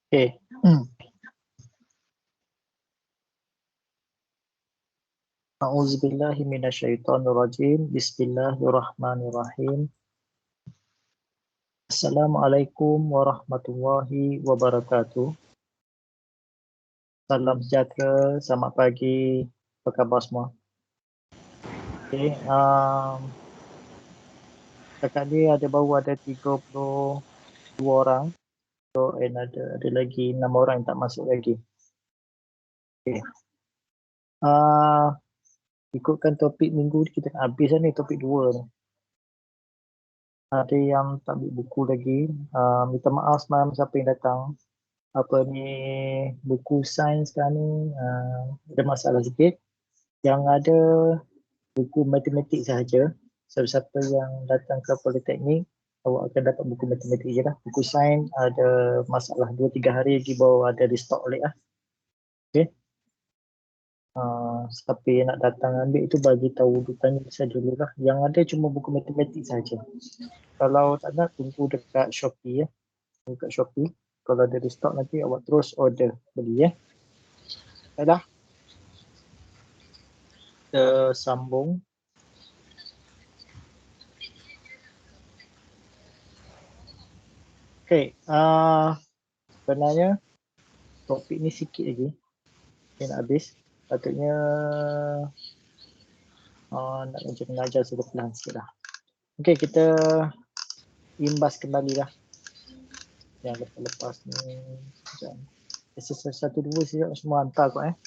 Okay. A'udzubillahi minasyaitonirrajim. Bismillahirrahmanirrahim. Assalamualaikum warahmatullahi wabarakatuh. Salam sejahtera, selamat pagi. Apa khabar semua? Okay. Setakat ni baru ada 32 orang. So, ada lagi 6 orang yang tak masuk lagi. Okay. Ikutkan topik minggu ni, kita nak habis ni topik 2 ni. Ada yang tak ambil buku lagi. Minta maaf semalam siapa yang datang. Buku sains sekarang ni ada masalah sikit. Yang ada buku matematik sahaja. Siapa-siapa yang datang ke Politeknik, awak akan dapat buku matematik je lah. Buku sains ada masalah 2-3 hari lagi baru ada restock balik lah. Okay. Siapa yang nak datang ambil itu bagi tahu tanya saya dulu lah. Yang ada cuma buku matematik saja. Kalau tak nak, tunggu dekat Shopee ya. Dekat Shopee. Kalau ada restock nanti awak terus order beli ya. Dah. Kita sambung. Okay. Sebenarnya topik ni sikit lagi. Kita nak habis. Patutnya nak mengajar sudah pelan sikit lah. Okay, kita imbas kembali lah. Yang lepas ni. Exercise 1-2 semua hantar kot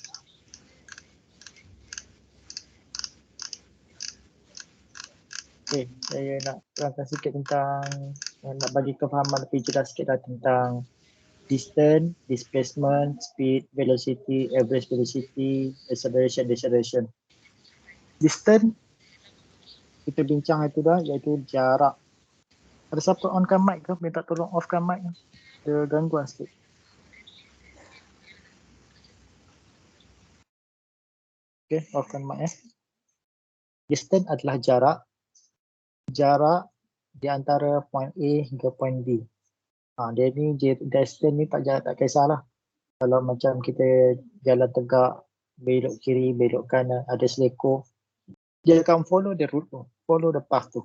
Okay, saya nak terangkan sikit tentang, nak bagi kefahaman lebih jelas sikit lah tentang distance, displacement, speed, velocity, average velocity, acceleration, deceleration. Distance, kita bincang itu dah, iaitu jarak. Ada siapa onkan mic ke? Minta tolong offkan mic. Ada gangguan sikit. Okay, offkan mic Distance adalah jarak di antara point A hingga point B. Dia ni distance ni tak kisahlah. Kalau macam kita jalan tegak, belok kiri, belok kanan, ada selekor, dia akan follow the route tu, follow the path tu.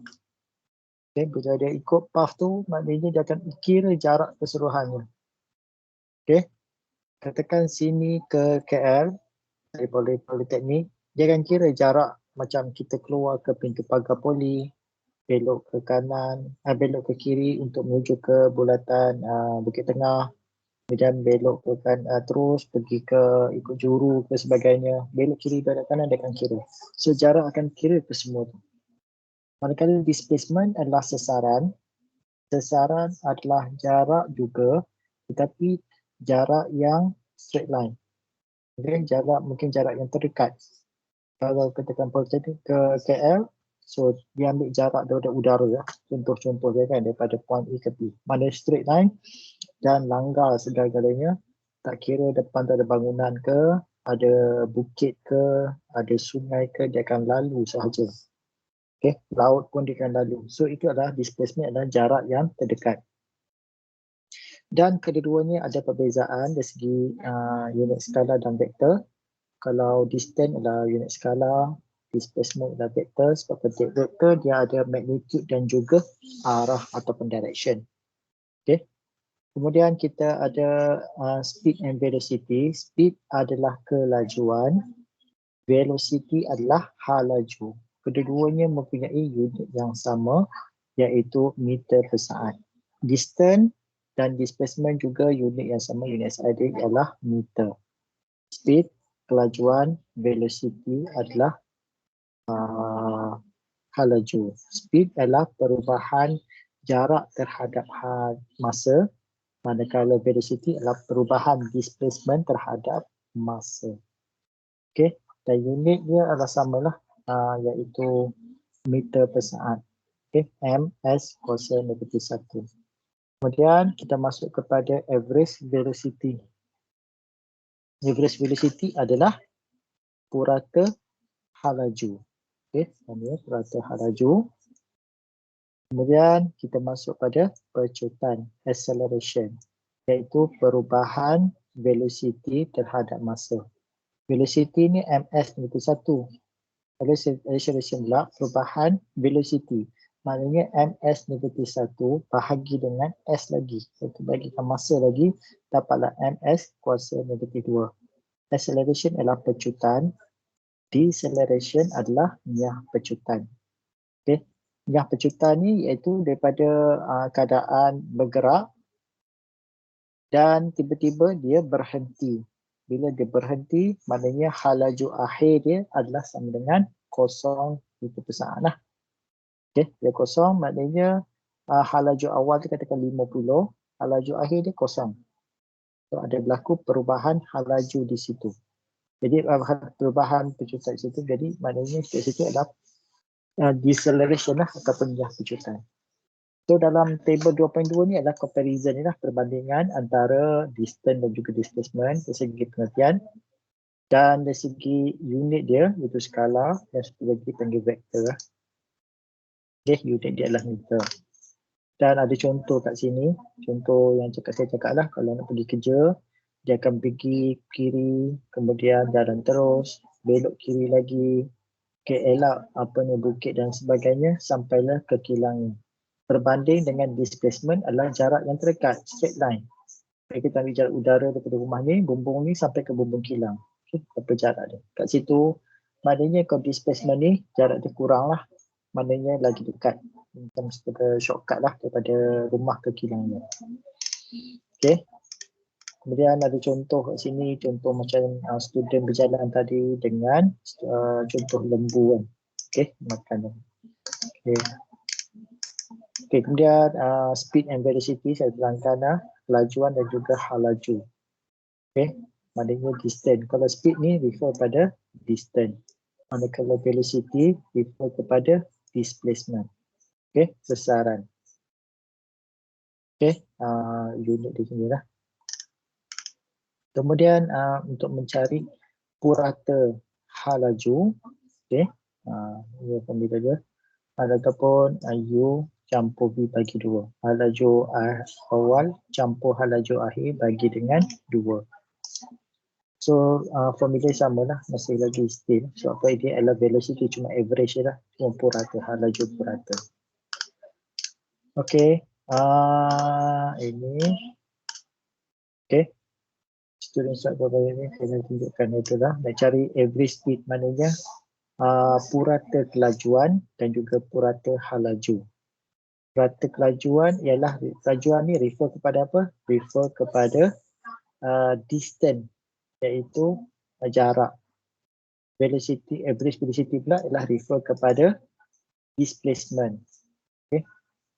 Okay, bila dia ikut path tu, maknanya dia akan kira jarak keseluruhannya. Okay, katakan sini ke KL, dari Politeknik, dia akan kira jarak macam kita keluar ke pintu pagar poli, belok ke kanan, belok ke kiri untuk menuju ke bulatan Bukit Tengah, kemudian belok ke terus pergi ke ikut juru ke sebagainya, belok kiri belok kanan dia akan kira. So jarak akan kira ke semua tu. Manakala displacement adalah sesaran adalah jarak juga, tetapi jarak yang straight line. Okay, mungkin jarak yang terdekat. Kalau katakan Politeknik ke KL, so dia ambil jarak daripada udara ya. Contoh dia kan daripada point A ke B. Mana straight line dan langgar segala-galanya, tak kira depan tu ada bangunan ke, ada bukit ke, ada sungai ke, dia akan lalu sahaja. Okay, laut pun dia akan lalu. So itu adalah displacement, adalah jarak yang terdekat. Dan kedua-duanya ada perbezaan dari segi unit skala dan vektor. Kalau distance adalah unit skala, displacement adalah vektor. Sebab vektor dia ada magnitude dan juga arah ataupun direction. Okay. Kemudian kita ada speed and velocity. Speed adalah kelajuan, velocity adalah halaju. Kedua-duanya mempunyai unit yang sama, iaitu meter per saat. Distance dan displacement juga unit yang sama, unit SI dia ialah meter. Speed, kelajuan, velocity adalah halaju. Speed adalah perubahan jarak terhadap masa, manakala velocity adalah perubahan displacement terhadap masa. Okey, dan unit dia adalah samalah, iaitu meter per saat. Okey, ms kuasa negatif 1. Kemudian kita masuk kepada average velocity. Average velocity adalah purata halaju. Okey, ini purata halaju. Kemudian kita masuk pada percutan, acceleration. iaitu perubahan velocity terhadap masa. Velocity ni ms negatif 1. Acceleration pula perubahan velocity. Maknanya ms negatif 1 bahagi dengan s lagi. Iaitu bagikan masa lagi, dapatlah ms kuasa negatif 2. Acceleration adalah pecutan. Deceleration adalah niah pecutan. Okay. Niah pecutan ni iaitu daripada keadaan bergerak dan tiba-tiba dia berhenti. Bila dia berhenti, maknanya hal laju akhir dia adalah sama dengan kosong di perpusaan lah. Okay, dia kosong maknanya hal laju awal tu katakan 50, hal laju akhir dia kosong. So, ada berlaku perubahan hal laju di situ. Jadi perubahan pecutan di situ, jadi maknanya di situ adalah deceleration lah ataupun niah pecutan. So dalam table 2.2 ni adalah comparison ni lah, perbandingan antara distance dan juga displacement dari segi pengertian dan dari segi unit dia iaitu skala dan satu lagi panggil vektor. Okay, unit dia adalah meter. Dan ada contoh kat sini, contoh yang saya cakap lah, kalau nak pergi kerja dia akan pergi kiri, kemudian jalan terus, belok kiri lagi, elak bukit dan sebagainya sampailah ke kilang ni. Berbanding dengan displacement adalah jarak yang terdekat, straight line. Kita ambil jarak udara daripada rumah ni, bumbung ni sampai ke bumbung kilang. Okay, berapa jarak dia. Kat situ, maknanya kalau displacement ni, jarak dia kurang lah. Maknanya lagi dekat. Macam sebagai shortcut lah daripada rumah ke kilang ni. Okay. Kemudian ada contoh kat sini, contoh macam student berjalan tadi dengan contoh lembu kan. Okay, makanan. Okay. Okay, kemudian speed and velocity saya terangkan kelajuan dan juga hal laju. Okay, maknanya distance. Kalau speed ni refer pada distance. Manakala velocity refer kepada displacement. Okay, besaran. Okay, unit di sini lah. Kemudian untuk mencari purata hal laju, okay, ini formula dia. Ataupun U campur V bagi 2. Hal laju awal campur hal laju akhir bagi dengan 2. So formula sama lah, masih lagi still. So apa dia adalah velocity cuma average je lah. Cuma purata, hal laju purata. Okay. Ini. Okay. Student start berapa ini saya nak tunjukkan itu lah. Nak cari average speed maknanya purata kelajuan dan juga purata hal laju. Purata kelajuan ialah kelajuan ni refer kepada apa? Refer kepada distance iaitu jarak. Velocity, average velocity pula ialah refer kepada displacement. Okay.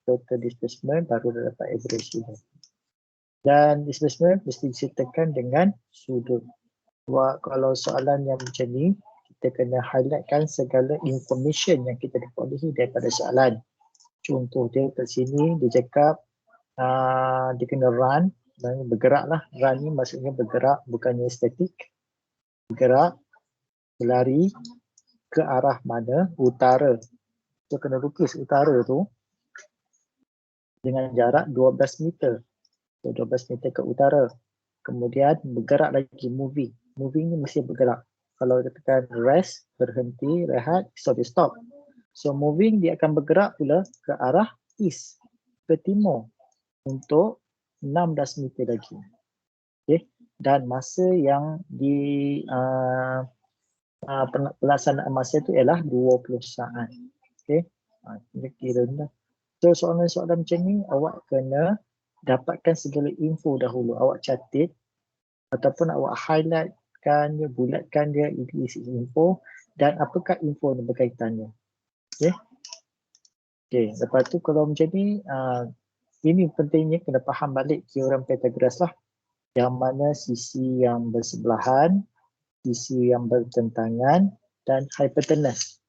Total displacement baru dapat average juga. Dan displacement mesti disertakan dengan sudut. Kalau soalan yang macam ni, kita kena highlightkan segala information yang kita dapat daripada soalan. Contoh dia kat sini, dia cakap dia kena run, bergerak lah. Run ni maksudnya bergerak, bukannya statik. Bergerak, berlari ke arah mana? Utara. So kena lukis utara tu dengan jarak 12 meter. So 12 meter ke utara. Kemudian bergerak lagi, moving. Moving ni mesti bergerak. Kalau katakan rest, berhenti, rehat, so dia stop. So moving dia akan bergerak pula ke arah east, ke timur untuk 16 meter lagi. Okay. Dan masa yang di pelaksanaan masa itu ialah 20 saat. Okay. Kita kira dah. So soalan-soalan macam ni awak kena dapatkan segala info dahulu. Awak catat ataupun awak highlightkan dia, bulatkan dia isi info dan apakah info yang berkaitannya. Okay. Okay, lepas tu kalau macam ni, ini pentingnya kena faham balik teorem Pythagoras lah. Yang mana sisi yang bersebelahan, sisi yang bertentangan dan hypotenuse.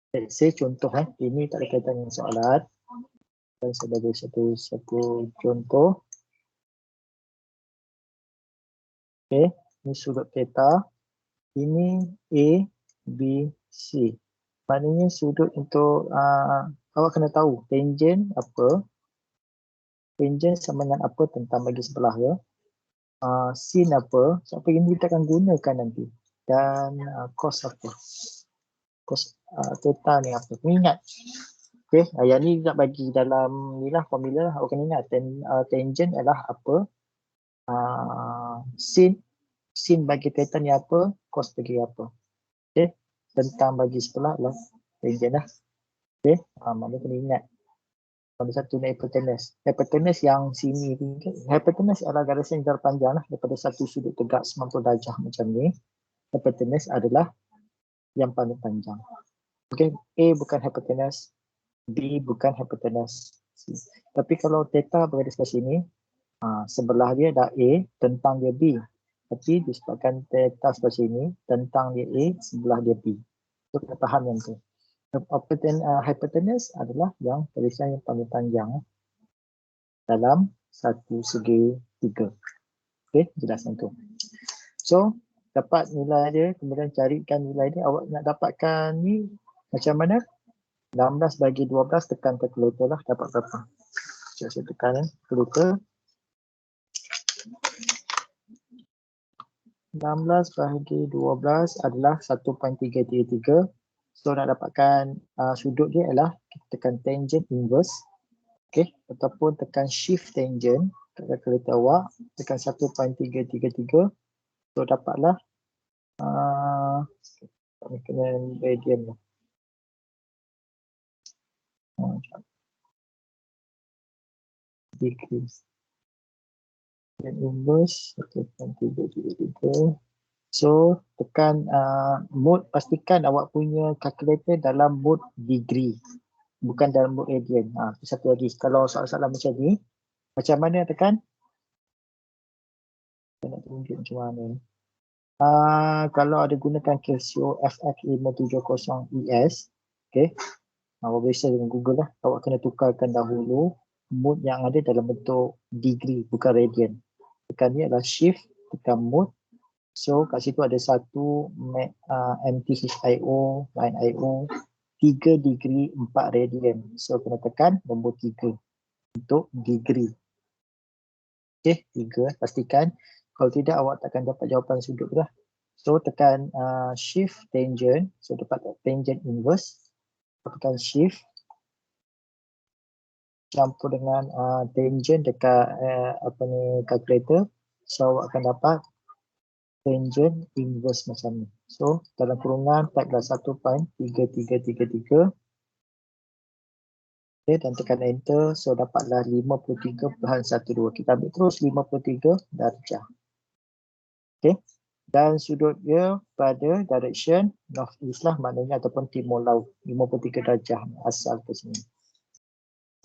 Let's say contoh, ini tak ada kaitan dengan soalan. Dan sebagai satu contoh. Okay, ini sudut theta. Ini A, B, C. Maknanya sudut untuk awak kena tahu tangent apa, Tangent sama dengan apa tentang bagi sebelah ya. Sin apa, so apa ini kita akan gunakan nanti. Dan cos apa. Cos theta ni apa. Ingat. Okay, yang ni nak bagi dalam ni lah formula lah. Awak kena ingat. Tangent adalah apa. Sin bagi theta ni apa, cos bagi apa. Okay, tentang bagi sebelah lah tangent lah. Okay, mana kena ingat. Nombor satu ni hypotenuse. Hypotenuse yang sini ni, hypotenuse adalah garisan jarak panjang lah daripada satu sudut tegak 90 darjah macam ni. Hypotenuse adalah yang paling panjang. Okay, A bukan hypotenuse, B bukan hypotenuse. Tapi kalau theta berada sebelah sini, sebelah dia dah A, tentang dia B. Tapi disebabkan theta sebelah sini, tentang dia A, sebelah dia B. So, kita faham yang tu. Hypotenuse adalah yang garisan yang paling panjang dalam satu segi tiga. Okey, jelas yang tu. So, dapat nilai dia, kemudian carikan nilai dia. Awak nak dapatkan ni macam mana? 16 bagi 12 tekan kalkulator lah, dapat berapa? Sekejap saya tekan kalkulator. 16 bagi 12 adalah 1.333. So nak dapatkan sudut dia adalah kita tekan tangent inverse. Okay, ataupun tekan shift tangent kat kalkulator awak, tekan 1.333. So dapatlah kena radian lah. Decrease. Dan inverse 1.333. So tekan mode, pastikan awak punya kalkulator dalam mode degree, bukan dalam mode radian. Satu lagi, kalau soalan-soalan macam ni, macam mana tekan? Saya nak tunjuk macam mana. Kalau ada gunakan Casio FX570ES, okay, awak bisa dengan Google lah. Awak kena tukarkan dahulu mode yang ada dalam bentuk degree, bukan radian. Tekan ni adalah shift, tekan mode. So kat situ ada satu MTHIO, line IO, 3 degree 4 radian. So kena tekan nombor 3 untuk degree. Okay, 3 pastikan. Kalau tidak awak takkan dapat jawapan sudut lah. So tekan shift tangent. So dapat tangent inverse. Tekan shift. Campur dengan tangent dekat calculator. So awak akan dapat tangent inverse macam ni. So dalam kurungan type dah 1.3333. Okay, dan tekan enter. So dapatlah 53.12. Kita ambil terus 53 darjah. Okay. Dan sudut dia pada direction north east lah, maknanya ataupun timur laut. 53 darjah asal ke sini.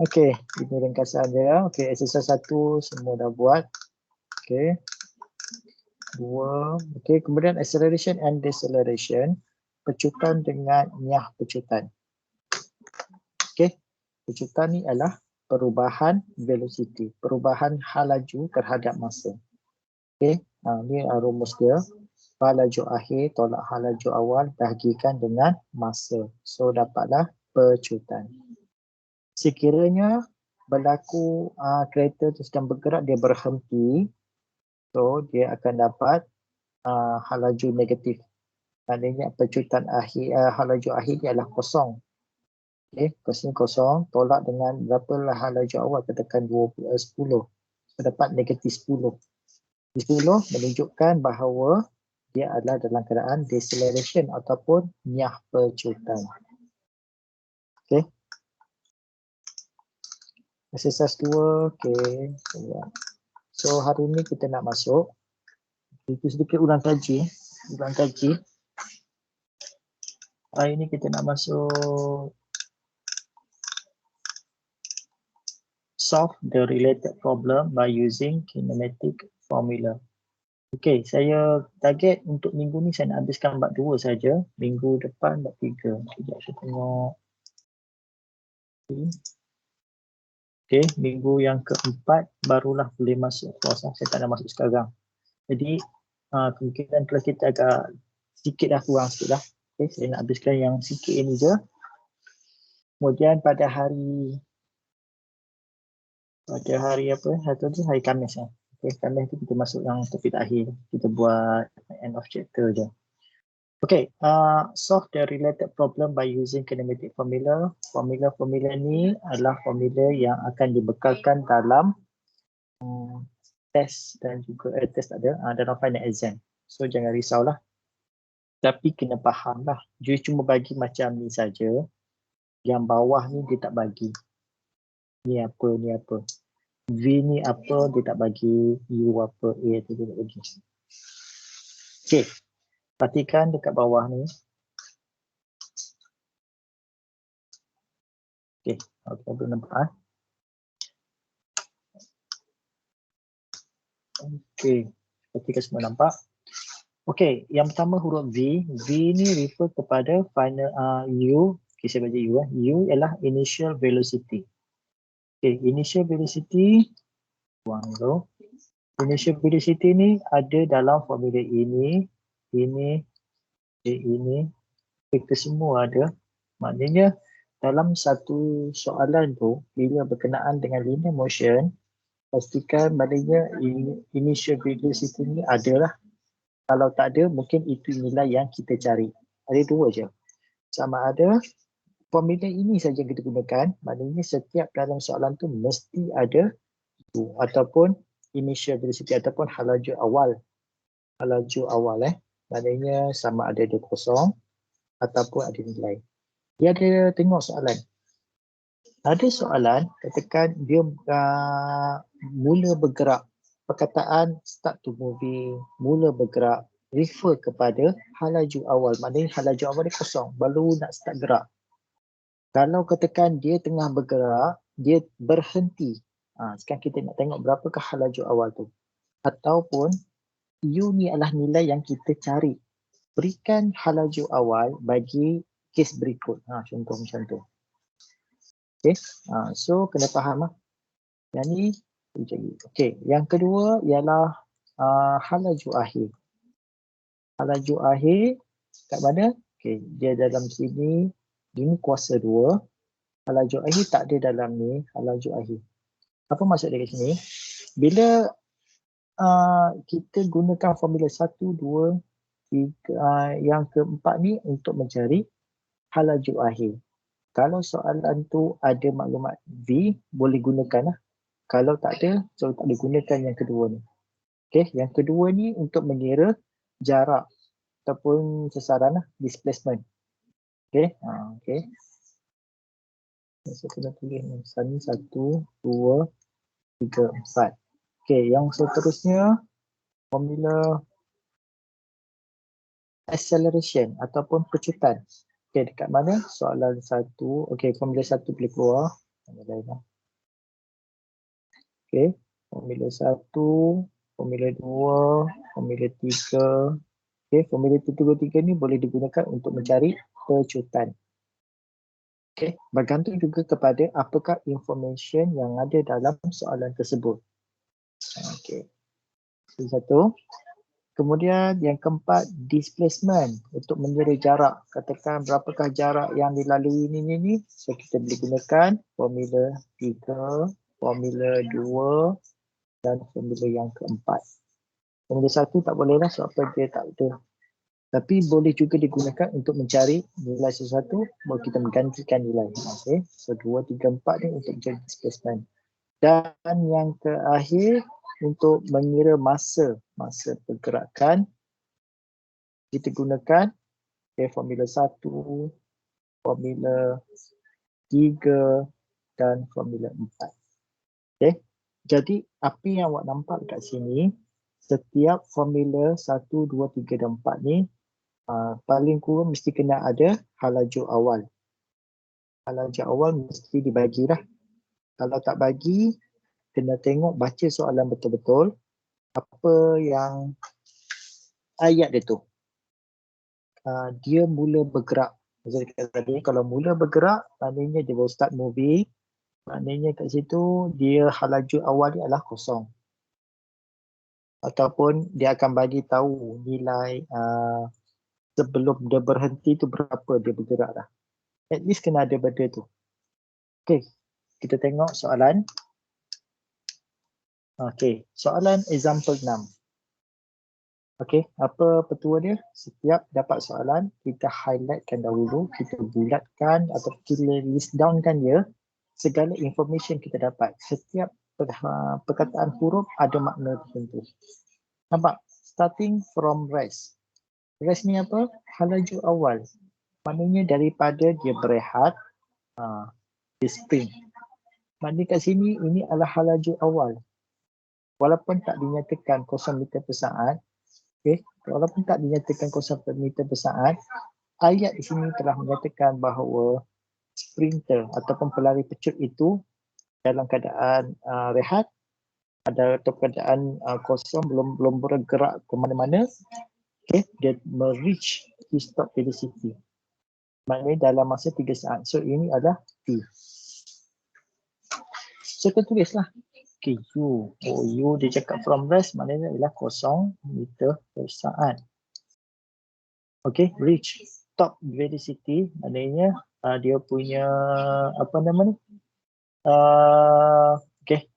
Okay, ini ringkasan dia. Okay, exercise 1 semua dah buat. Okay. 2. Okay, kemudian acceleration and deceleration. Pecutan dengan nyah pecutan. Okay. Pecutan ni adalah perubahan velocity, perubahan hal laju terhadap masa. Okay, ni rumus dia. Hal laju akhir tolak hal laju awal bahagikan dengan masa. So dapatlah pecutan. Sekiranya berlaku kereta tu sedang bergerak, dia berhenti, so dia akan dapat hal laju negatif. Maknanya pecutan akhir, hal laju akhir dia adalah kosong. Okay, kosong, tolak dengan berapa hal laju awal, kita tekan 10. So dapat negatif 10. 10 menunjukkan bahawa dia adalah dalam keadaan deceleration ataupun nyah pecutan. Okay. Exercise 2. Okay. So hari ini kita nak masuk. Itu sedikit ulang kaji. Hari ini kita nak masuk solve the related problem by using kinematic formula. Okey, saya target untuk minggu ni saya nak habiskan bab 2 saja. Minggu depan bab 3. Sekejap saya tengok. Okey, minggu yang keempat barulah boleh masuk puasa. Saya tak nak masuk sekarang. Jadi kemungkinan kelas kita agak sedikit dah kurang sikit dah. Okey, saya nak habiskan yang sikit ini je. Kemudian pada hari Pada hari apa? Hari Khamis. Okay, Khamis tu kita masuk yang topik akhir. Kita buat end of chapter je. Okay, solve the related problem by using kinematic formula. Formula ni adalah formula yang akan dibekalkan dalam test dan juga test ada dalam final exam. So jangan risaulah. Tapi kena faham lah. Dia cuma bagi macam ni saja. Yang bawah ni dia tak bagi. Ni apa, ni apa. V ni apa, dia tak bagi. U apa, A tu dia tak bagi. Okay. Perhatikan dekat bawah ni. Okay. Okay, boleh nampak. Okay. Perhatikan semua nampak. Okay, yang pertama huruf V. V ni refer kepada final U. Okay, saya baca U. U ialah initial velocity. Okay, initial velocity. Buang dulu. Initial velocity ni ada dalam formula ini, ini, kita semua ada. Maknanya dalam satu soalan tu, bila berkenaan dengan linear motion, pastikan maknanya initial velocity ni adalah. Kalau tak ada, mungkin itu nilai yang kita cari. Ada dua je. Sama ada formula ini saja kita gunakan, maknanya setiap dalam soalan tu mesti ada itu, ataupun initial velocity ataupun halaju awal. Halaju awal maknanya sama ada dia kosong ataupun ada nilai. Dia ada tengok soalan. Ada soalan katakan dia mula bergerak. Perkataan start to moving, mula bergerak, refer kepada halaju awal. Maknanya halaju awal dia kosong, baru nak start gerak. Kalau katakan dia tengah bergerak, dia berhenti. Sekarang kita nak tengok berapakah halaju awal tu. Ataupun U ni adalah nilai yang kita cari. Berikan halaju awal bagi kes berikut. Contoh macam tu. Okay. So kena faham lah. Yang ni. Okay. Yang kedua ialah halaju akhir. Halaju akhir kat mana? Okay. Dia dalam sini. Ini kuasa 2. Halaju akhir tak ada dalam ni. Halaju akhir. Apa maksud dia kat sini? Bila kita gunakan formula 1, 2, 3, yang keempat ni untuk mencari halaju akhir. Kalau soalan tu ada maklumat V, boleh gunakan lah. Kalau tak ada, so tak boleh gunakan yang kedua ni. Okay, yang kedua ni untuk mengira jarak ataupun sasaran lah, displacement. Okay, okay. Saya kena tulis ni. 1, 2, 3, 4. Okay, yang seterusnya formula acceleration ataupun pecutan. Okay, dekat mana? Soalan 1. Okay, formula 1 boleh keluar. Okay, formula 1, formula 2, formula 3. Okay, formula 3 ni boleh digunakan untuk mencari pecutan. Okay, bergantung juga kepada apakah information yang ada dalam soalan tersebut. Okay, itu satu. Kemudian yang keempat, displacement untuk mengira jarak. Katakan berapakah jarak yang dilalui ni. So kita boleh gunakan formula 3, formula 2 dan formula yang keempat. Formula 1 tak boleh lah sebab dia tak ada. Tapi boleh juga digunakan untuk mencari nilai sesuatu, baru kita menggantikan nilai. Okay. So 2, 3, 4 ni untuk mencari displacement. Dan yang terakhir, untuk mengira masa pergerakan, kita gunakan formula 1, formula 3 dan formula 4. Okay. Jadi apa yang awak nampak kat sini, setiap formula 1, 2, 3 dan 4 ni paling kurang mesti kena ada halaju awal. Halaju awal mesti dibagilah. Kalau tak bagi, kena tengok baca soalan betul-betul apa yang ayat dia tu. Dia mula bergerak. Jadi tadi kalau mula bergerak, maknanya dia baru start moving. Maknanya kat situ dia halaju awal dia adalah kosong. Ataupun dia akan bagi tahu nilai sebelum dia berhenti tu berapa dia bergerak dah. At least kena ada benda tu. Okay, kita tengok soalan. Okey, soalan example 6. Okey, apa petua dia? Setiap dapat soalan, kita highlightkan dahulu, kita bulatkan atau kita list downkan dia, segala information kita dapat. Setiap perkataan huruf ada makna tertentu. Nampak? Starting from rest. Rest ni apa? Halaju awal. Maknanya daripada dia berehat, dia spring. Maknanya kat sini, ini adalah halaju awal. Walaupun tak dinyatakan 0 meter per saat, okay, walaupun tak dinyatakan 0 meter per saat, ayat di sini telah menyatakan bahawa sprinter ataupun pelari pecut itu dalam keadaan rehat, ada atau keadaan kosong, belum bergerak ke mana-mana, okay, dia reach his stop velocity. Maknanya dalam masa 3 saat. So ini adalah T. So kita tulislah. Okay, U. Oh, U dia cakap from rest, maknanya adalah 0 meter per saat. Okay, reach top velocity, maknanya dia punya apa nama ni? Okay,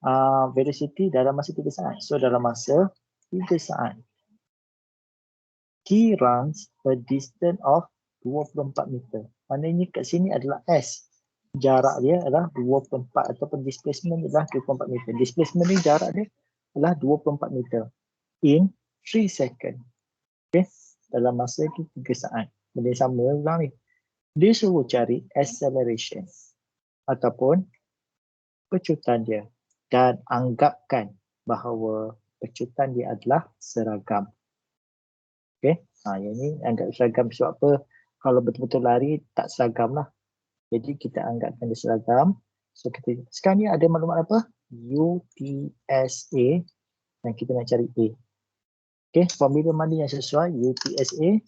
velocity dalam masa 3 saat. So dalam masa 3 saat. He runs a distance of 24 meter. Maknanya kat sini adalah S. Jarak dia adalah 24 ataupun displacement adalah 24 meter. Displacement ni jarak dia adalah 24 meter in 3 second. Okay, dalam masa 3 saat. Benda sama ulang ni. Dia suruh cari acceleration ataupun pecutan dia dan anggapkan bahawa pecutan dia adalah seragam. Okay, yang ni anggap seragam sebab apa? Kalau betul-betul lari tak seragam lah. Jadi kita anggapkan dia seragam. So kita sekarang ni ada maklumat apa? UTSA dan kita nak cari A. Okay, formula mana yang sesuai? UTSA.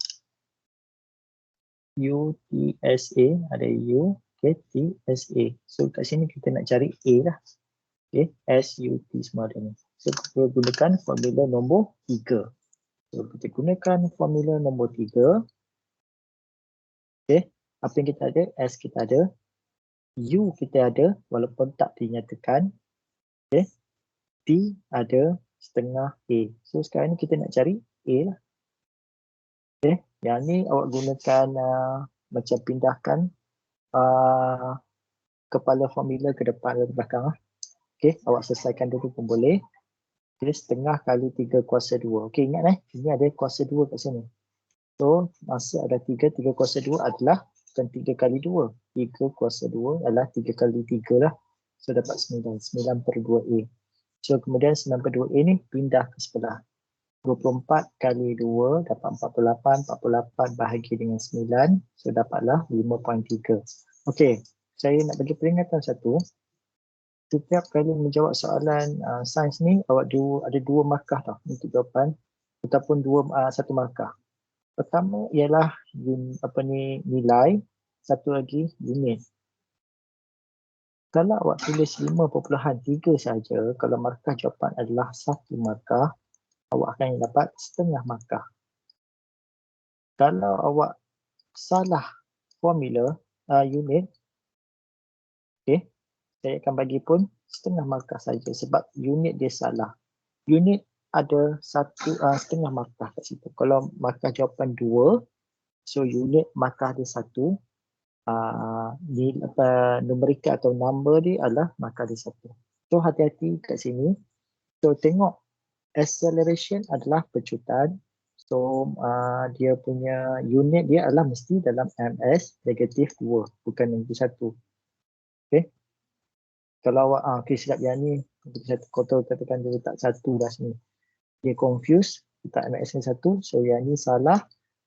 UTSA ada U, okay, TSA. So kat sini kita nak cari A lah. Okay, SUT semua ada ni. So kita gunakan formula nombor 3. So kita gunakan formula nombor 3. Okay, apa yang kita ada? S kita ada. U kita ada walaupun tak dinyatakan. Okay. T ada setengah A. So sekarang ni kita nak cari A lah. Okay. Yang ni awak gunakan macam pindahkan kepala formula ke depan dan ke belakang lah. Okay. Awak selesaikan dulu pun boleh. Okay. Setengah kali 3 kuasa 2. Okay, ingat ini ada kuasa 2 kat sini. So masa ada 3 kuasa 2 adalah bukan 3 kali 2. 3 kuasa 2 adalah 3 kali 3 lah. So dapat 9. 9 per 2A. So kemudian 9 per 2A ni pindah ke sebelah. 24 kali 2 dapat 48. 48 bahagi dengan 9. So dapatlah 5.3. Okey, saya nak bagi peringatan satu. Setiap kali menjawab soalan sains ni, awak ada 2 markah tau untuk jawapan. Ataupun 1 markah. Pertama ialah nilai, satu lagi unit. Kalau awak tulis 5.3 saja, kalau markah jawapan adalah 1 markah, awak akan dapat setengah markah. Kalau awak salah formula unit, okay, saya akan bagi pun setengah markah saja sebab unit dia salah. Unit ada setengah markah kat situ. Kalau markah jawapan 2, so unit markah dia 1. Numerika atau number dia adalah markah dia 1. So hati-hati kat sini. So tengok acceleration adalah pecutan. So dia punya unit dia adalah mesti dalam ms negatif 2, bukan negatif 1. Okay. Kalau awak silap yang ni, kotor katakan dia letak 1 dah sini. Dia confuse, letak ms ni 1. So yang ni salah.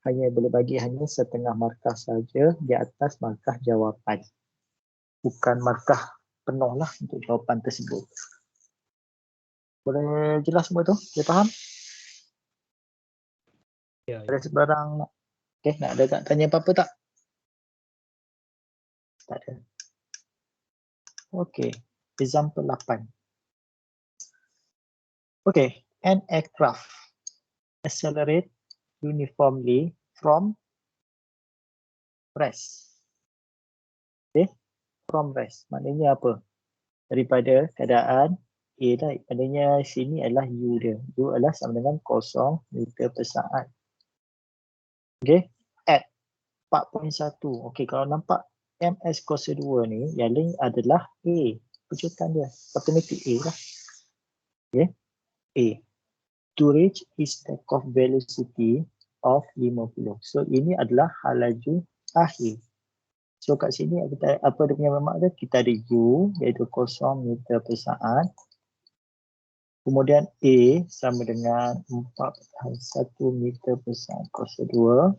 Hanya boleh bagi hanya setengah markah saja di atas markah jawapan. Bukan markah penuh lah untuk jawapan tersebut. Boleh jelas semua tu? Boleh faham? Ya. Ada sebarang nak ada tanya apa-apa tak? Tak ada. Okey, example 8. Okey, an aircraft accelerate uniformly from rest. Okay, from rest. Maknanya apa? Daripada keadaan A dah. Maknanya sini adalah U dia. U adalah sama dengan 0 meter per saat. Okay. At 4.1. Okay, kalau nampak ms kuasa 2 ni, yang lain adalah A. Kejutan dia. Automatic A lah. Okay. A. To reach is takeoff velocity of 50. So ini adalah hal laju akhir. So kat sini kita apa dia punya bermakna dia? Kita ada U iaitu 0 meter per saat. Kemudian A sama dengan 4.1 meter per saat kuasa 2.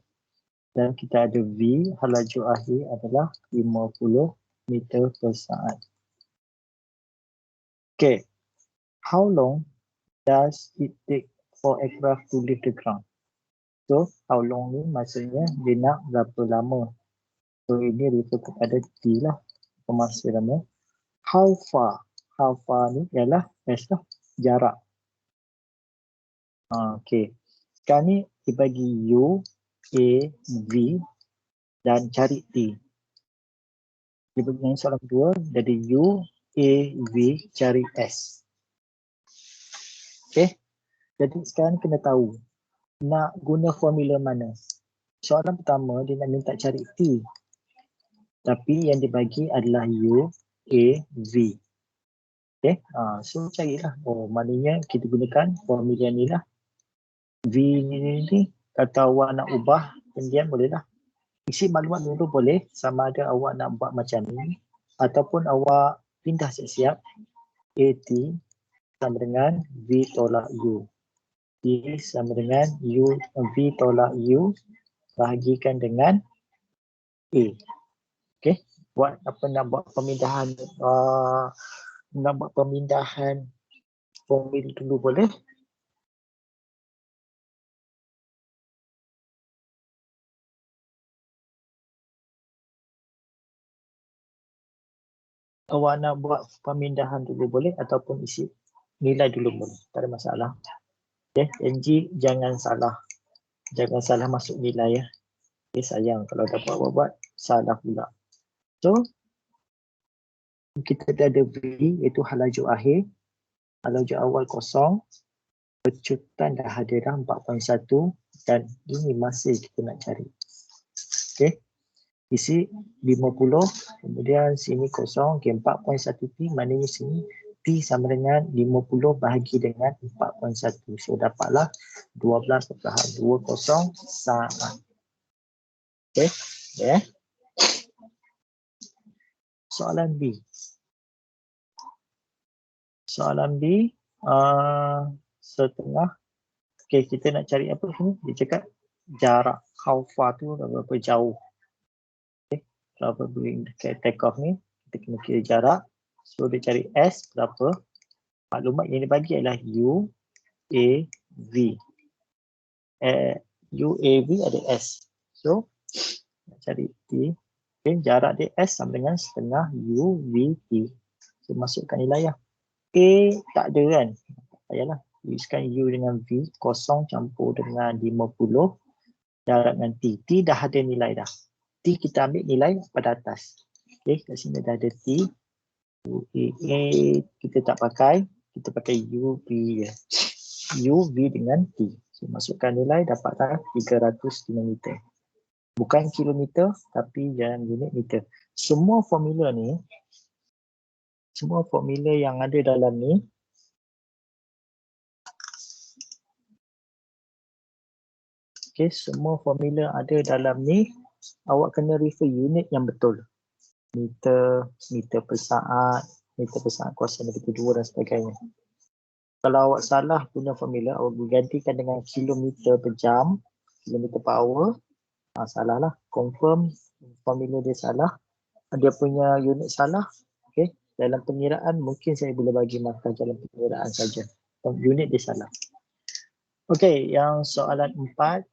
Dan kita ada V, hal laju akhir adalah 50 meter per saat. Okay. How long does it take for aircraft to leave the ground? So, how long ni maksudnya dia nak berapa lama. So, ini refer kepada T lah. Masa lama. How far? How far ni ialah S lah. Jarak. Okay. Sekarang ni dibagi U, A, V dan cari T. Dia bagi yang soalan kedua, dari U, A, V, cari S. Okay. Jadi sekarang kena tahu nak guna formula mana. Soalan pertama dia nak minta cari T. Tapi yang dibagi adalah U, A, V. Okay. So carilah. Oh, maknanya kita gunakan formula ni lah. V ni. Kata awak nak ubah pendiam bolehlah. Isi maklumat dulu boleh. Sama ada awak nak buat macam ni. Ataupun awak pindah siap-siap. AT sama dengan V tolak U. T sama dengan U, V tolak U bahagikan dengan A. Okay. Buat apa nak buat pemindahan formula dulu boleh. Awak nak buat pemindahan dulu boleh ataupun isi nilai dulu boleh. Tak ada masalah. Okay. NG jangan salah. Jangan salah masuk nilai ya. Okay, sayang kalau dapat buat salah pula. So, kita ada V iaitu hal laju akhir. Hal laju awal 0. Pecutan dah ada dah 4.1 dan ini masih kita nak cari. Okay. Isi 50, kemudian sini 0, okay, 4.1 T, maknanya sini T sama dengan 50 bahagi dengan 4.1. So dapatlah 12.20 saat. Okay. Yeah. Soalan B. Soalan B, setengah. Okay, kita nak cari apa sini? Dia cakap jarak, how far tu berapa jauh. Berapa boleh take off ni, kita kena kira jarak. So dia cari S berapa. Maklumat yang dibagi adalah U, A, V. U, A, V ada S. So nak cari T. Okay, jarak dia S sama dengan setengah U, V, T. So masukkan nilai lah. A tak ada kan. Tak payahlah. Sekarang U dengan V, 0 campur dengan 50. Jarak dengan T. T dah ada nilai dah. T kita ambil nilai pada atas. Okay, kat sini dah ada T. A kita tak pakai. Kita pakai U, V. U, V dengan T. So, masukkan nilai dapatlah 300 km. Bukan kilometer tapi dalam unit meter. Semua formula ni, semua formula yang ada dalam ni, okay, semua formula ada dalam ni, awak kena refer unit yang betul. Meter, meter per saat kuasa negatif 2 dan sebagainya. Kalau awak salah guna formula, awak gantikan dengan kilometer per jam, kilometer per hour, salah lah. Confirm formula dia salah. Dia punya unit salah. Okay. Dalam pengiraan mungkin saya boleh bagi markah dalam pengiraan saja. Unit dia salah. Okay, yang soalan 4,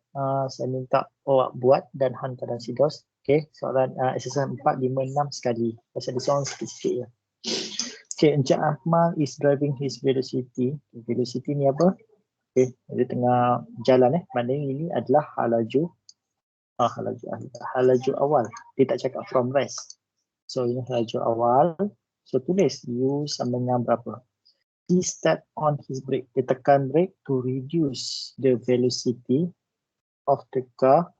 saya minta awak buat dan hantar dan sidos. Okay, soalan exercise 4, 5, 6 sekali. Pasal dia soalan sikit-sikit je. Okay, Encik Akmal is driving his velocity. Velocity ni apa? Okay, dia tengah jalan maknanya ini adalah hal laju. Hal laju awal. Dia tak cakap from rest. So ini hal laju awal. So tulis U sama dengan berapa. He stepped on his brake. Dia tekan brake to reduce the velocity of the car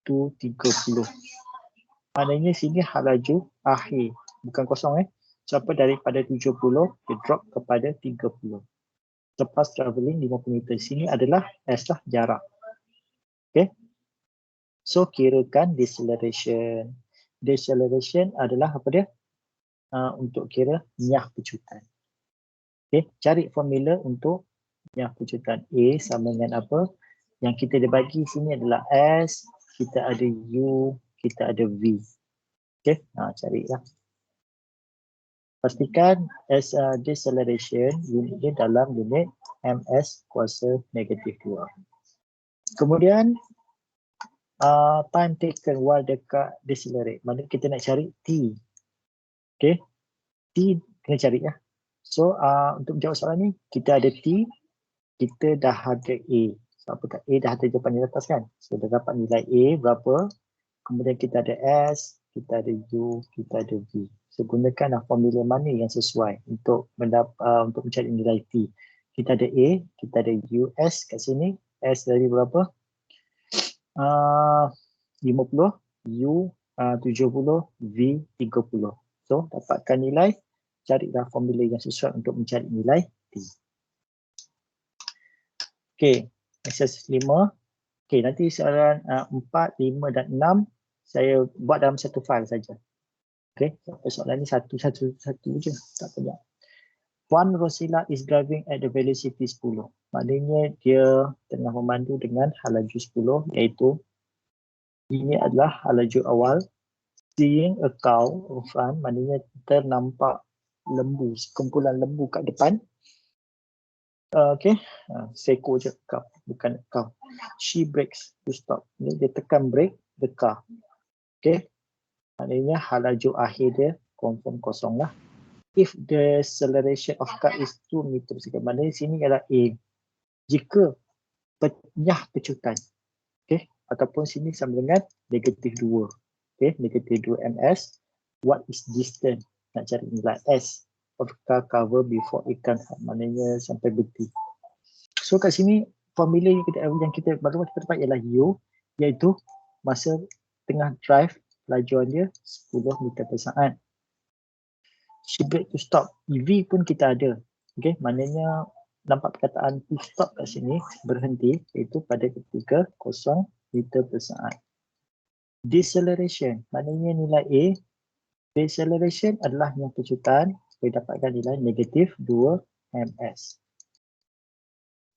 to 30. Maknanya sini hal laju akhir, bukan kosong Sampai daripada 70, dia drop kepada 30. Lepas travelling 50 meter. Sini adalah S lah, jarak. Okay. So kirakan deceleration. Deceleration adalah apa dia? Untuk kira nyah pecutan. Okay. Cari formula untuk nyah pecutan. A sama dengan apa? Yang kita dah bagi sini adalah S, kita ada U, kita ada V. Okay. Carilah. Pastikan as deceleration unitnya dalam unit ms kuasa negatif 2. Kemudian time taken while the car decelerate. Mana kita nak cari T. Okay. T kena cari ya. So untuk menjawab soalan ni kita ada T, kita dah ada A. So apakah A dah ada jawapan di atas kan? So dah dapat nilai A berapa. Kemudian kita ada S, kita ada U, kita ada V. So gunakanlah formula mana yang sesuai untuk mencari nilai T. Kita ada A, kita ada U, S kat sini. S dari berapa? 50, U 70, V 30. So dapatkan nilai, carilah formula yang sesuai untuk mencari nilai T. Okey, exercise 5. Okey, nanti soalan 4, 5 dan 6 saya buat dalam satu file saja. Okey, soalan ni satu je, tak banyak. Puan Rosila is driving at the velocity 10. Maknanya dia tengah memandu dengan laju 10, iaitu ini adalah laju awal. Seeing a cow in front, maknanya ternampak lembu, sekumpulan lembu kat depan. Okey, seko je cow, bukan cow. She brakes to stop. Dia tekan brake the car. Okey, maknanya laju akhir dia confirm kosong lah. If the acceleration of car is 2 meter per second, maknanya sini adalah A. Jika nyah pecutan, okay, ataupun sini sama dengan negatif 2. Okay, negatif 2 ms. What is distance? Nak cari nilai S of car cover before ikan, maknanya sampai berhenti. So kat sini formula yang kita baru kita dapat ialah U, iaitu masa tengah drive lajuan dia 10 meter per saat. She brake to stop. V pun kita ada. Okay, maknanya nampak perkataan to stop kat sini, berhenti, iaitu pada ketika 0 meter per saat. Deceleration, maknanya nilai A. Deceleration adalah yang pecutan, boleh dapatkan nilai negatif 2 ms.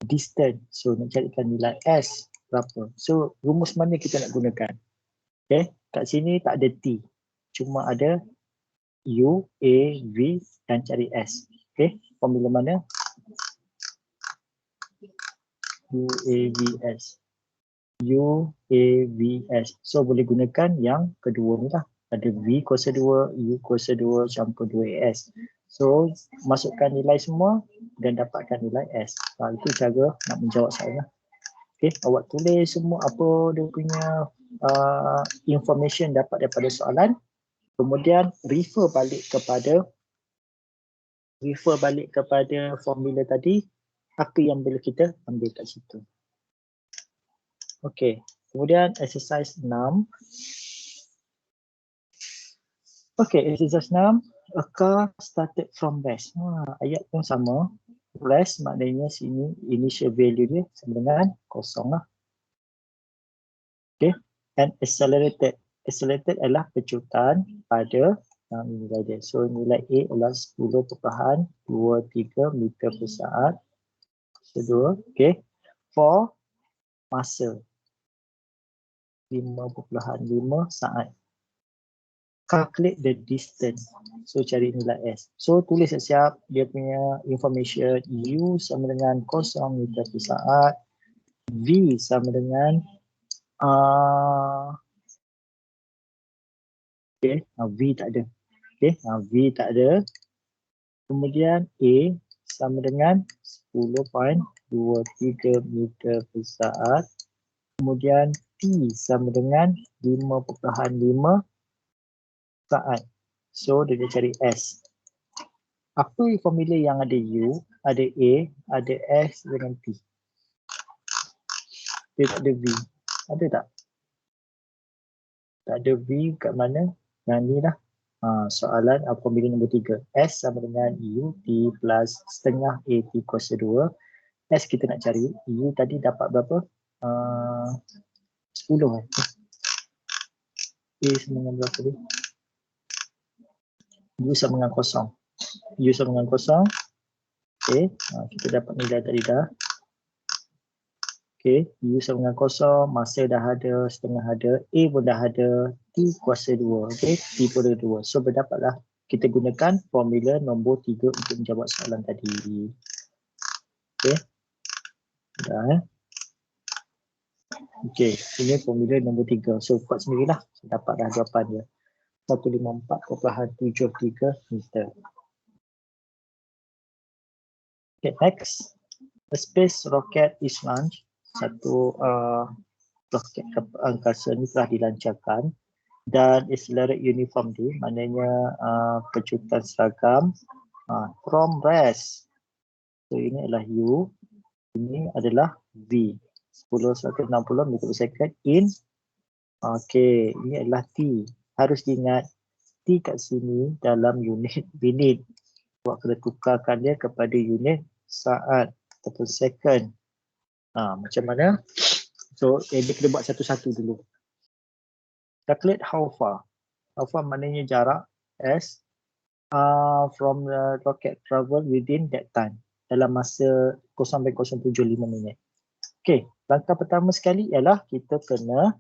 Distance, so nak carikan nilai S berapa. So rumus mana kita nak gunakan? Okay, kat sini tak ada T, cuma ada U, A, V dan cari S. Okay, formula mana? U, A, V, S. U, A, V, S. So boleh gunakan yang kedua ni lah. Ada V kuasa 2, U kuasa 2 campur 2AS. So masukkan nilai semua dan dapatkan nilai S. Itu cara nak menjawab soalan. Okay, awak tulis semua apa dia punya information dapat daripada soalan. Kemudian refer balik kepada formula tadi, apa yang boleh kita ambil kat situ. Okey, kemudian exercise 6. Okey, exercise 6. A car started from rest. Ayat pun sama. Rest maknanya sini initial value dia sama dengan kosong lah. Okey, and accelerated. Accelerated adalah pecutan pada nilai dia. So nilai A adalah 10.23 meter per saat. Kedua, okay. For masa 5.5 saat. Calculate the distance. So cari nilai S. So tulis siap dia punya information. U sama dengan 0 meter per saat. V sama dengan V tak ada. Okay, V tak ada. Kemudian A sama dengan 10.23 meter per saat. Kemudian T sama dengan 5.5 saat. So dia cari S. Apa formula yang ada U? ada A, ada S dengan T. Dia tak ada V. Ada tak? Tak ada V kat mana? Yang ni lah. Soalan formula nombor 3. S sama dengan U T plus setengah A T kuasa 2. S kita nak cari. U tadi dapat berapa? 10 kan? A sama dengan berapa ni? U sama dengan kosong. U sama dengan kosong. Okay. Kita dapat nilai tadi dah. Okay. U sama dengan kosong. Masa dah ada. Setengah ada. A pun dah ada. T kuasa 2. Okay. T pun ada 2. So berdapatlah. Kita gunakan formula nombor 3 untuk menjawab soalan tadi. Okay. Dah. Okay. Ini formula nombor 3. So buat sendirilah. Dapatlah jawapan dia. 154.73 meter. Okay, next. A space rocket is launched. Satu roket angkasa ni telah dilancarkan dan accelerate uniformly, maknanya kejutan seragam from rest. So ini adalah U, ini adalah V. 10-160 meter per second in. Okay, ini adalah T. Harus diingat T kat sini dalam unit minit. Awak kena tukarkan dia kepada unit saat ataupun second. Macam mana? So, dia kena buat satu-satu dulu. Calculate how far. How far maknanya jarak S from the rocket travel within that time. Dalam masa 0.075 minit. Okay, langkah pertama sekali ialah kita kena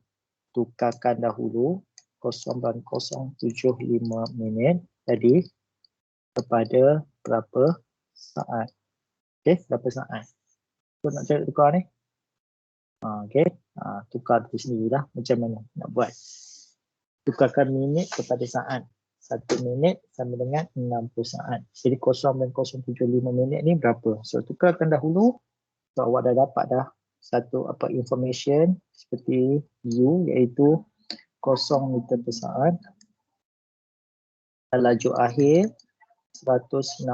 tukarkan dahulu 0.075 minit tadi kepada berapa saat. Okay, berapa saat. So, nak cari tukar ni. Okay, tukar tu sendirilah macam mana nak buat. Tukarkan minit kepada saat. 1 minit sama dengan 60 saat. Jadi 0.075 minit ni berapa? So tukarkan dahulu. So awak dah dapat dah satu information seperti U iaitu 0 meter per saat. Laju akhir 160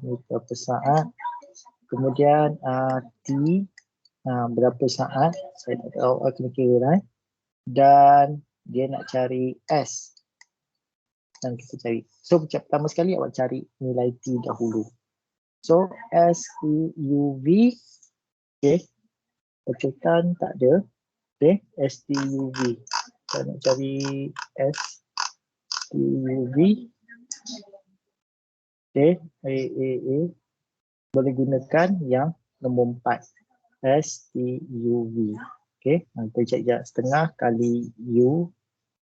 meter per saat. Kemudian T berapa saat? Saya tak tahu, kena kira lah. Dan dia nak cari S. Dan kita cari. So pertama sekali awak cari nilai T dahulu. So S, T, U, V. Okay. Percutan tak ada. Okay. S, T, U, V. Saya nak cari S, T, U, V. Okay. A. Boleh gunakan yang nombor 4. S, T, U, V. Okay. Kita cari setengah kali U.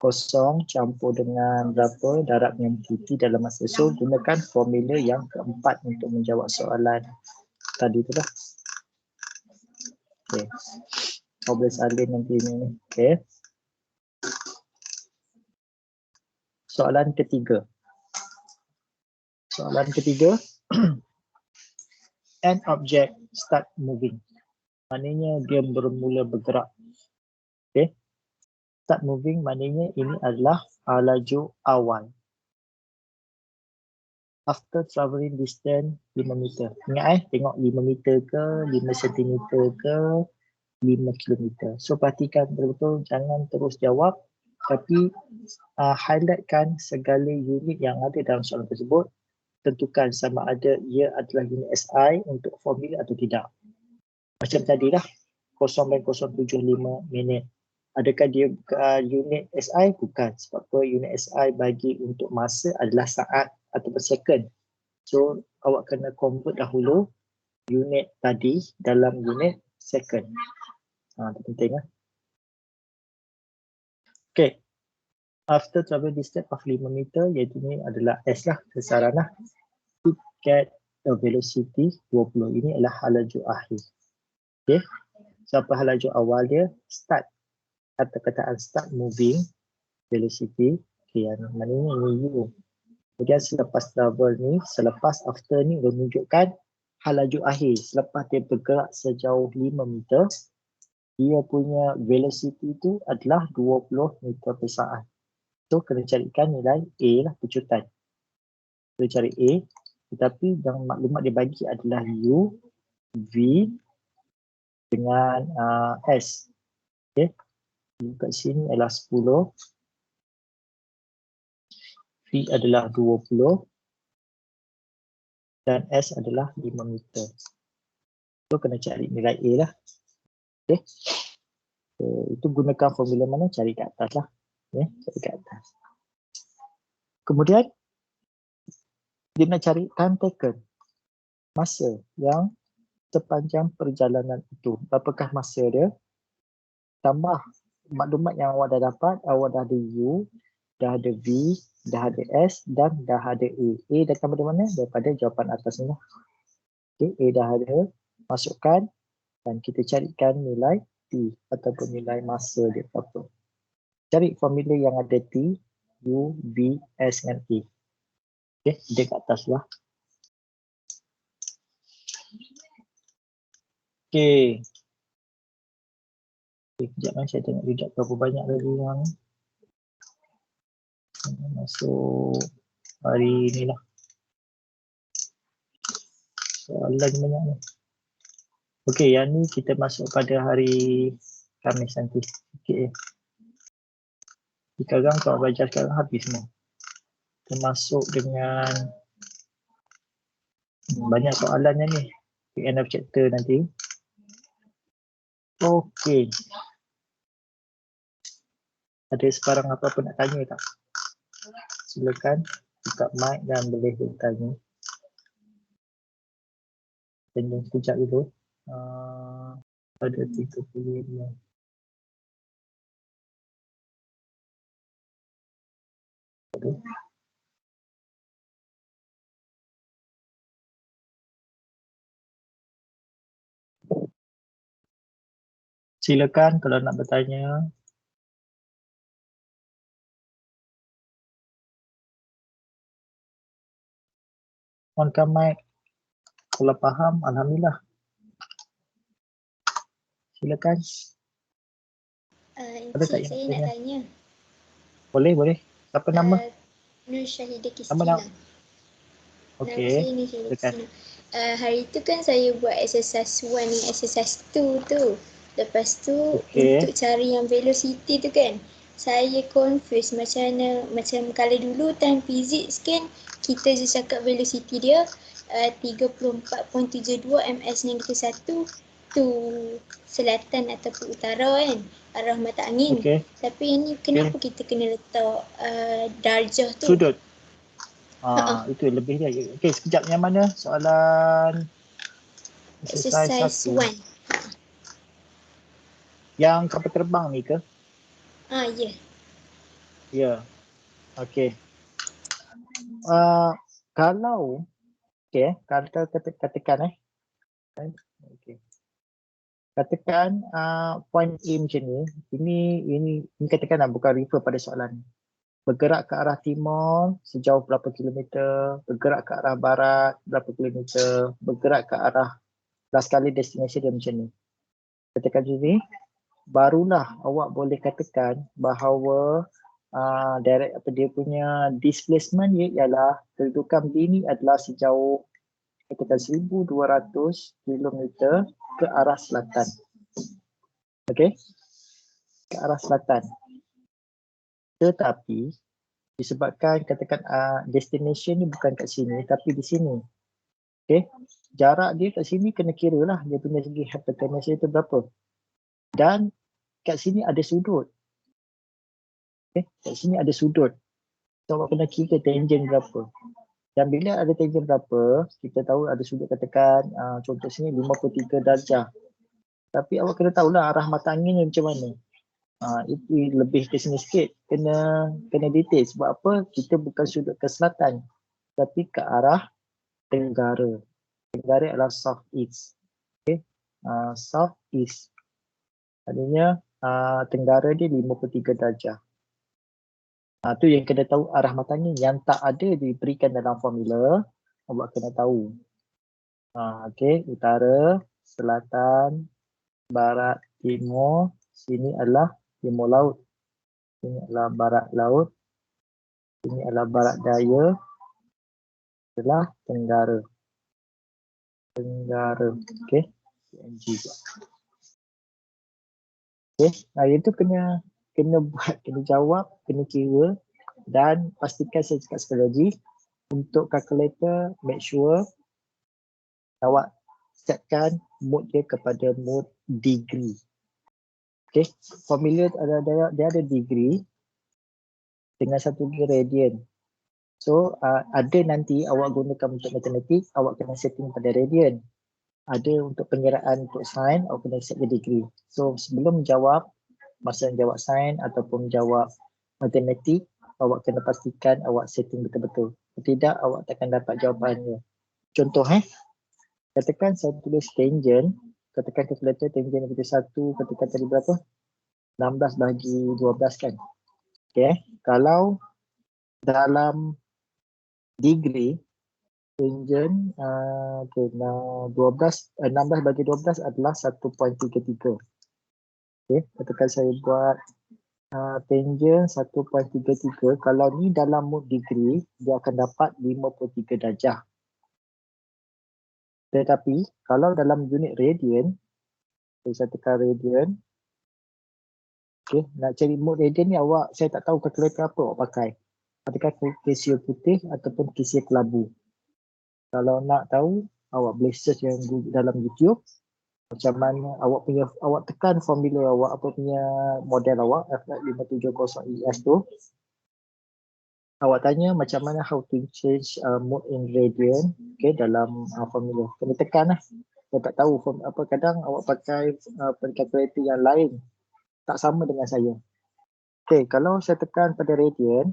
0 campur dengan berapa darab yang T dalam masa. So gunakan formula yang keempat untuk menjawab soalan tadi tu lah. Okay. Boleh salin nanti ni. Okay. Soalan ketiga. Soalan ketiga. An object start moving. Maknanya dia bermula bergerak. Okay. Start moving maknanya ini adalah laju awal. After travelling distance 5 meter. Ingat tengok 5 meter ke, 5 cm ke, 5 kilometer. So perhatikan betul-betul, jangan terus jawab. Tapi highlightkan segala unit yang ada dalam soalan tersebut. Tentukan sama ada ia adalah unit SI untuk formula atau tidak. Macam tadilah 0.075 minit. Adakah dia unit SI? Bukan. Sebab apa unit SI bagi untuk masa adalah saat atau second. So awak kena convert dahulu unit tadi dalam unit second. Itu penting lah. Okay. After travel distance of 5 meter, iaitu ni adalah S lah, sasaran lah. To get a velocity 20. Ini adalah laju akhir. Okay. So apa laju awal dia? Start. Kata-kataan start moving velocity. Okay, yang maknanya ini U. Kemudian selepas travel ni, selepas after ni menunjukkan laju akhir. Selepas dia bergerak sejauh 5 meter, dia punya velocity tu adalah 20 meter per saat. So kena carikan nilai A lah, pecutan. Kita cari A. Tetapi yang maklumat dia bagi adalah U, V dengan S. Okay. U kat sini adalah 10. V adalah 20. Dan S adalah 5 meter. So kena cari nilai A lah. Okay. So, itu gunakan formula mana? Cari kat atas lah. Okay. Cari kat atas. Kemudian dia nak cari time taken. Masa yang sepanjang perjalanan itu. Berapakah masa dia? Tambah maklumat yang awak dah dapat. Awak dah ada U, dah ada V, dah ada S dan dah ada A. A datang dari mana? Daripada jawapan atas ni lah. Okay, A dah ada. Masukkan dan kita carikan nilai T ataupun nilai masa dia berapa. Cari formula yang ada T, U, V, S dan A. Okay, dia kat atas lah. Okay. Sekejap saya tengok juga berapa banyak lagi yang masuk hari ni lah. Soalan banyak ni. Okay, yang ni kita masuk pada hari Khamis nanti. Okay. Sekarang kalau belajar sekarang habis semua. Termasuk dengan banyak soalannya ni. Di end of chapter nanti. Okay. Ada sebarang apa-apa nak tanya tak? Silakan buka mic dan boleh bertanya. Tunggu sekejap dulu. Ada 35. Silakan kalau nak bertanya. On-cam mic. Kalau faham, alhamdulillah. Silakan. Encik, saya nak tanya. Boleh. Siapa nama? Nur Syahidah Nama Kristina. Okey. Nama saya Nur Syahidah Kristina. Hari tu kan saya buat exercise 1 dengan exercise 2 tu. Lepas tu untuk cari yang velocity tu kan, saya confuse macam mana. Macam kalau dulu time physics kan, kita je cakap velocity dia 34.72 ms negeri 1 tu selatan ataupun utara kan, arah mata angin. Tapi ini kenapa kita kena letak darjah tu? Sudut. Itu lebih dia. Okey, sekejap, yang mana soalan exercise 1. Yang kapal terbang ni ke? Ya. Ya. Okey. Kalau katakan okey. Katakan point A macam ni. Ini katakan bukan refer pada soalan. Bergerak ke arah timur sejauh berapa kilometer, bergerak ke arah barat berapa kilometer, bergerak ke arah last kali destinasi dia macam ni. Katakan macam ni, barulah awak boleh katakan bahawa direct apa dia punya displacement ialah kedudukan B ni adalah sejauh katakan 1200 km ke arah selatan. Okey? Ke arah selatan. Tetapi disebabkan katakan destination ni bukan kat sini tapi di sini. Okey? Jarak dia kat sini kena kira lah dia punya segi hypotenuse itu berapa. Dan kat sini ada sudut. Okey? Kat sini ada sudut. So awak kena kira tangent berapa. Dan bila ada tangent berapa, kita tahu ada sudut katakan contoh sini 53 darjah. Tapi awak kena tahulah arah mata angin ni macam mana. Itu lebih ke sini sikit, kena detail. Sebab apa? Kita bukan sudut ke selatan tapi ke arah tenggara. Tenggara adalah south east. Okay. South east. Artinya tenggara dia 53 darjah. Tu yang kena tahu arah mata angin yang tak ada diberikan dalam formula. Awak kena tahu. Okey, utara, selatan, barat, timur. Sini adalah timur laut. Ini adalah barat laut. Ini adalah barat daya. adalah Tenggara. Tenggara. Okey. PNG juga. Okey. Itu kena buat, kena jawab, kena kira dan pastikan saya cakap sekali lagi untuk calculator make sure awak setkan mode dia kepada mode degree. Okey. Formula dia ada degree dengan satu lagi radian. So ada nanti awak gunakan untuk matematik, awak kena setting pada radian. Ada untuk pengiraan untuk sains, awak kena set ke degree. So sebelum jawab, masa jawab sains ataupun jawab matematik, awak kena pastikan awak setting betul-betul. Tidak, awak takkan dapat jawapannya. Contoh katakan saya tulis tangent, katakan kalkulator tangent bagi 1, katakan tadi berapa? 16 bagi 12 kan. Okey, kalau dalam degree tangent 16 bagi 12 adalah 1.33. Okey, katakan saya buat tangent 1.33, kalau ni dalam mode degree dia akan dapat 53 darjah. Tetapi kalau dalam unit radian, saya tekan radian. Okey, nak cari mode radian ni saya tak tahu kalkulator apa awak pakai. Adakah Casio putih ataupun Casio kelabu. Kalau nak tahu, awak boleh search yang dalam YouTube macam mana awak tekan formula awak, apa punya model awak F570ES tu. Awak tanya macam mana how to change mode in radian, dalam formula. Kena tekan lah. Saya tak tahu apa, kadang awak pakai kalkulator yang lain tak sama dengan saya. Okey, kalau saya tekan pada radian,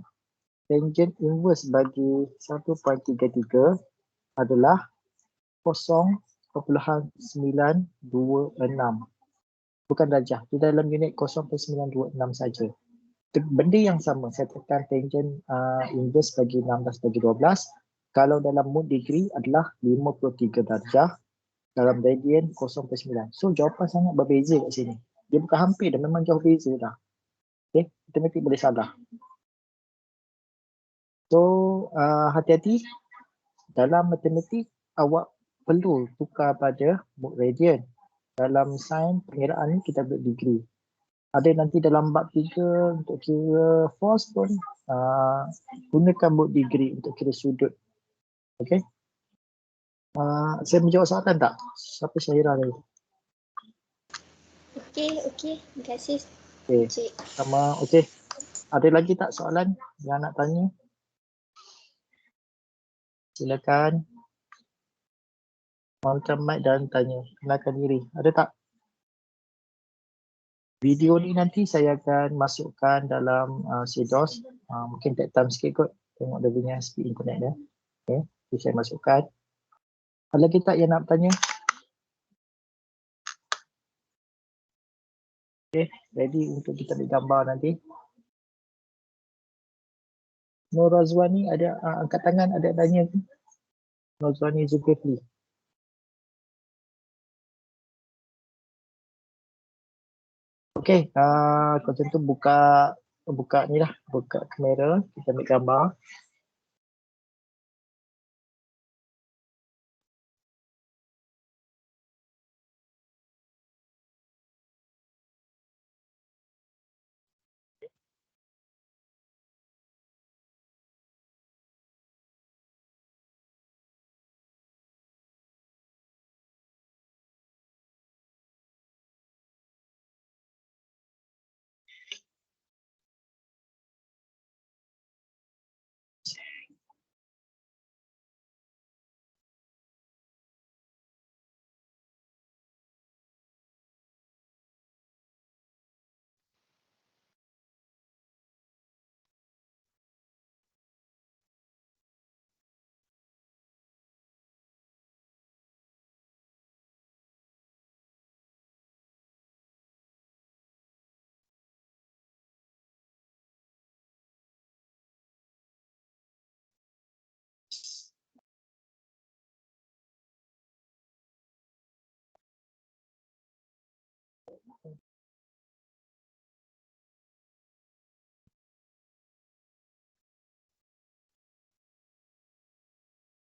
tangent inverse bagi 1.33 adalah 0.926. Bukan darjah. Di dalam unit 0.926 saja. Benda yang sama. Saya tekan tangent inverse bagi 16 bagi 12. Kalau dalam mode degree adalah 53 darjah. Dalam radian 0.9. So jawapan sangat berbeza kat sini. Dia bukan hampir dah, memang jauh beza dah. Okey, matematik boleh salah. So hati-hati dalam matematik awak perlu tukar pada mode radian. Dalam sains pengiraan ni kita ambil degree. Ada nanti dalam bab 3 untuk kira force pun gunakan mode degree untuk kira sudut. Okey. Saya menjawab soalan tak? Siapa Syahira tadi? Okey. Terima kasih. Okey. Sama okey. Ada lagi tak soalan yang nak tanya? Silakan. Maukan mic dan tanya. Kenalkan diri. Ada tak? Video ni nanti saya akan masukkan dalam CDOS. Mungkin take time sikit kot. Tengok dia punya speed internet dia. Okay. Jadi saya masukkan. Ada lagi tak yang nak bertanya? Okay. Ready untuk kita ambil gambar nanti. Nur Razwani ada angkat tangan, ada tanya ke? Nur Razwani Zulkifli. Okey, kalau macam tu buka ni lah, buka kamera, kita ambil gambar.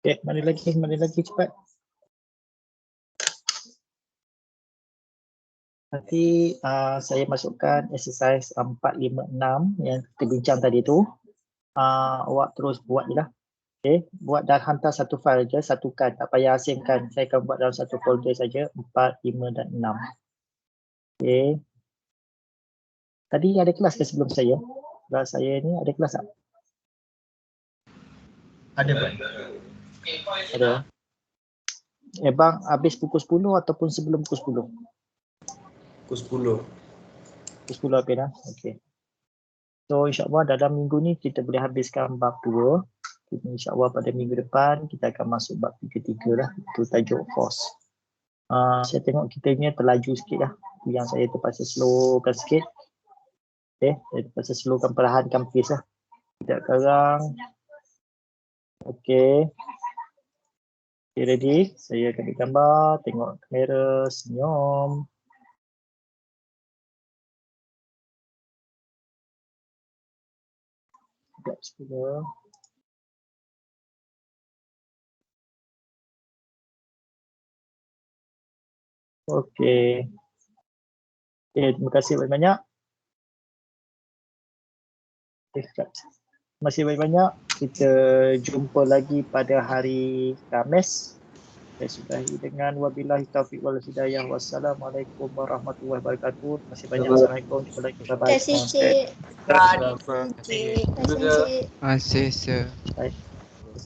Okay, mana lagi cepat. Nanti saya masukkan exercise 4, 5, 6 yang kita bincang tadi tu. Awak terus buat je lah. Okay, buat dan hantar satu file je, satukan, tak payah asingkan. Saya akan buat dalam satu folder saja, 4, 5 dan 6. Okay. Tadi ada kelas ke sebelum saya? Kelas saya ni ada kelas tak? Ada Pak. Ada. Bang, habis pukul 10 ataupun sebelum pukul 10? Pukul 10. Pukul 10 habis dah? Okay. So insyaAllah dalam minggu ni kita boleh habiskan bab 2. InsyaAllah pada minggu depan kita akan masuk bab 3 lah. Itu tajuk force. Saya tengok kita ni terlaju sikit lah. Yang saya terpaksa slowkan sikit. Okay, saya terpaksa slowkan, perlahankan pace lah. Tidak karang. Okay. Okay, ready? Saya akan ambil gambar, tengok kamera, senyum. Sekejap sepuluh. Okay. Okay, terima kasih banyak-banyak. Terima kasih banyak-banyak. Kita jumpa lagi pada hari Khamis. Saya sudahi dengan wabillahi taufiq wal hidayah. Wassalamualaikum warahmatullahi wabarakatuh. Terima kasih banyak. Assalamualaikum. Terima kasih, Cik. Terima kasih. Terima kasih, Cik. Masih, sir. Baik.